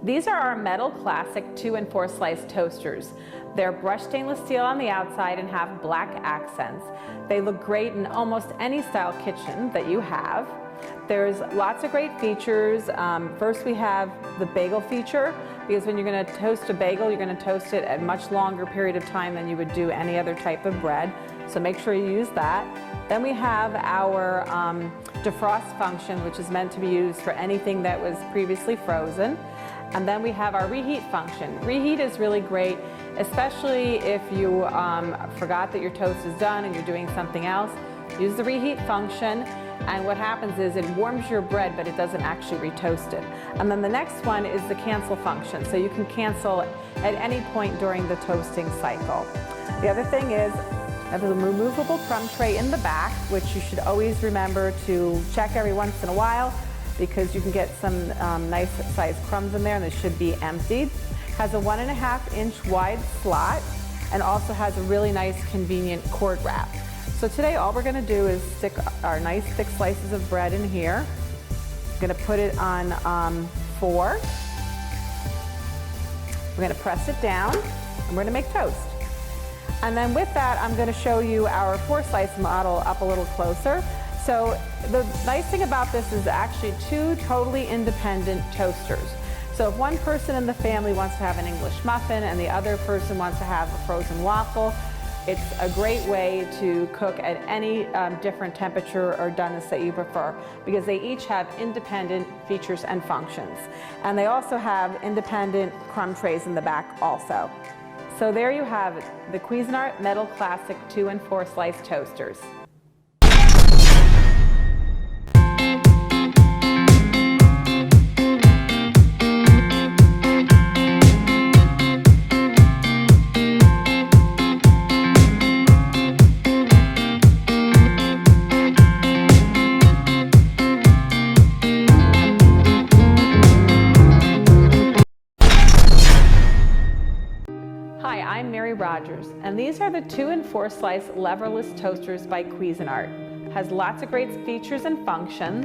These are our Metal Classic 2 and 4 slice toasters. They're brushed stainless steel on the outside and have black accents. They look great in almost any style kitchen that you have. There's lots of great features. First we have the bagel feature, because when you're going to toast a bagel, you're going to toast it at a much longer period of time than you would do any other type of bread. So make sure you use that. Then we have our defrost function, which is meant to be used for anything that was previously frozen. And then we have our reheat function. Reheat is really great, especially if you forgot that your toast is done and you're doing something else. Use the reheat function, and what happens is it warms your bread, but it doesn't actually retoast it. And then the next one is the cancel function. So you can cancel at any point during the toasting cycle. The other thing is, I have a removable crumb tray in the back, which you should always remember to check every once in a while, because you can get some nice sized crumbs in there and they should be emptied. Has a 1.5-inch wide slot and also has a really nice convenient cord wrap. So today all we're going to do is stick our nice thick slices of bread in here. I'm going to put it on 4. We're going to press it down and we're going to make toast. And then with that, I'm going to show you our 4-slice model up a little closer. So the nice thing about this is actually 2 totally independent toasters. So if one person in the family wants to have an English muffin and the other person wants to have a frozen waffle, it's a great way to cook at any different temperature or doneness that you prefer, because they each have independent features and functions. And they also have independent crumb trays in the back also. So there you have it, the Cuisinart Metal Classic 2 and 4 slice toasters. Hi, I'm Mary Rogers, and these are the 2 and 4 slice leverless toasters by Cuisinart. Has lots of great features and functions.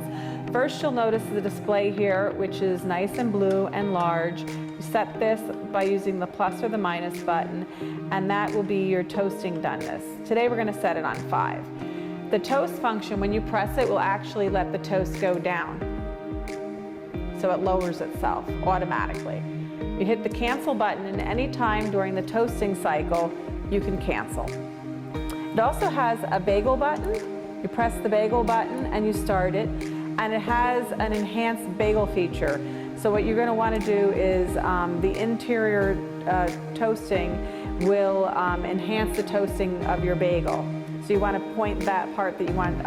First, you'll notice the display here, which is nice and blue and large. You set this by using the plus or the minus button, and that will be your toasting doneness. Today we're going to set it on 5. The toast function, when you press it, will actually let the toast go down. So it lowers itself automatically. You hit the cancel button, and any time during the toasting cycle, you can cancel. It also has a bagel button. You press the bagel button and you start it, and it has an enhanced bagel feature. So what you're going to want to do is the interior toasting will enhance the toasting of your bagel. So you want to point that part that you want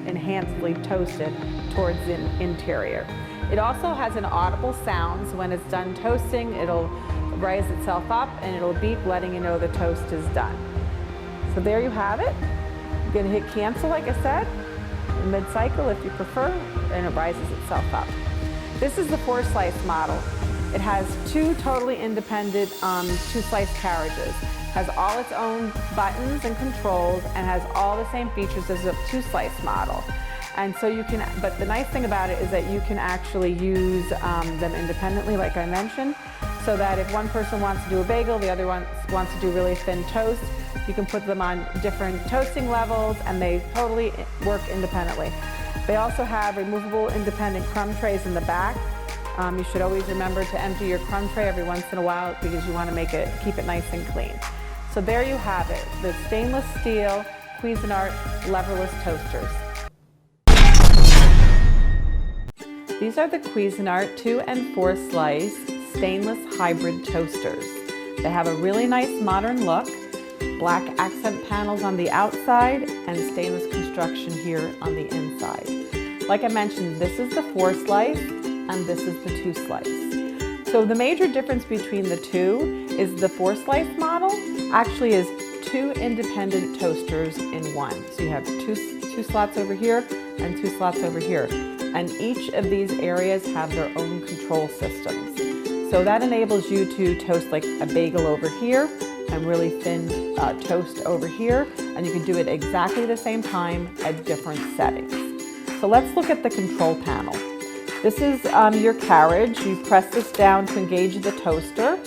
enhancedly toasted towards the interior. It also has an audible sound, so when it's done toasting, it'll rise itself up and it'll beep, letting you know the toast is done. So there you have it. You're going to hit cancel, like I said, in mid-cycle if you prefer, and it rises itself up. This is the 4-slice model. It has 2 totally independent 2-slice carriages. Has all its own buttons and controls, and has all the same features as a 2-slice model. And so you can, but the nice thing about it is that you can actually use them independently, like I mentioned, so that if one person wants to do a bagel, the other one wants to do really thin toast, you can put them on different toasting levels and they totally work independently. They also have removable independent crumb trays in the back. You should always remember to empty your crumb tray every once in a while, because you want to keep it nice and clean. So there you have it, the stainless steel Cuisinart leverless toasters. These are the Cuisinart 2 and 4 slice stainless hybrid toasters. They have a really nice modern look, black accent panels on the outside, and stainless construction here on the inside. Like I mentioned, this is the 4 slice and this is the 2 slice. So the major difference between the two is the 4 slice model actually is 2 independent toasters in one. So you have two slots over here and 2 slots over here. And each of these areas have their own control systems. So that enables you to toast like a bagel over here and really thin toast over here, and you can do it exactly the same time at different settings. So let's look at the control panel. This is your carriage. You press this down to engage the toaster,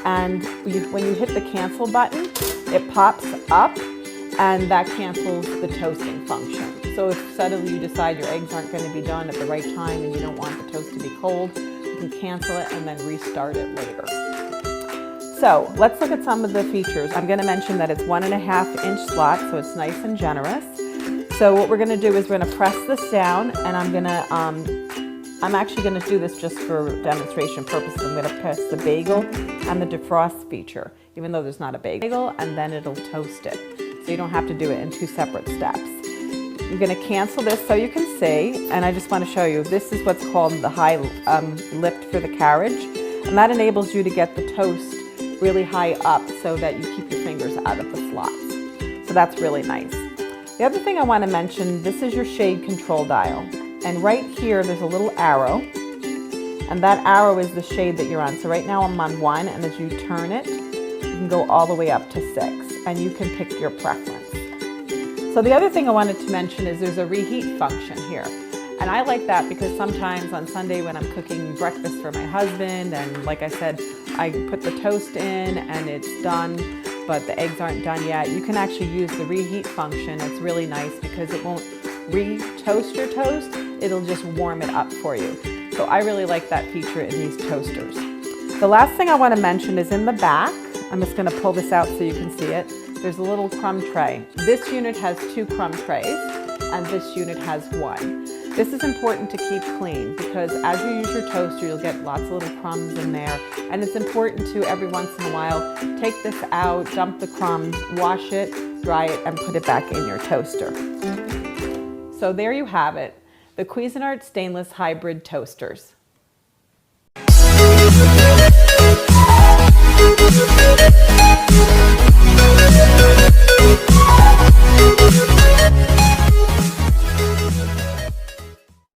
and when you hit the cancel button, it pops up, and that cancels the toasting function. So if suddenly you decide your eggs aren't going to be done at the right time and you don't want the toast to be cold, you can cancel it and then restart it later. So let's look at some of the features. I'm going to mention that it's 1.5-inch slot, so it's nice and generous. So what we're going to do is we're going to press this down, and I'm actually going to do this just for demonstration purposes. I'm going to press the bagel and the defrost feature, even though there's not a bagel, and then it'll toast it. So you don't have to do it in 2 separate steps. I'm going to cancel this so you can see, and I just want to show you, this is what's called the high lift for the carriage, and that enables you to get the toast really high up so that you keep your fingers out of the slots. So that's really nice. The other thing I want to mention, this is your shade control dial. And right here, there's a little arrow, and that arrow is the shade that you're on. So right now I'm on 1, and as you turn it, you can go all the way up to 6, and you can pick your preference. So the other thing I wanted to mention is there's a reheat function here. And I like that because sometimes on Sunday when I'm cooking breakfast for my husband, and like I said, I put the toast in and it's done, but the eggs aren't done yet. You can actually use the reheat function. It's really nice because it won't re-toast your toast, it'll just warm it up for you. So I really like that feature in these toasters. The last thing I want to mention is in the back. I'm just going to pull this out so you can see it. There's a little crumb tray. This unit has 2 crumb trays, and this unit has 1. This is important to keep clean because as you use your toaster, you'll get lots of little crumbs in there, and it's important to every once in a while take this out, dump the crumbs, wash it, dry it, and put it back in your toaster. So there you have it, the Cuisinart Stainless Hybrid Toasters. We'll be right back.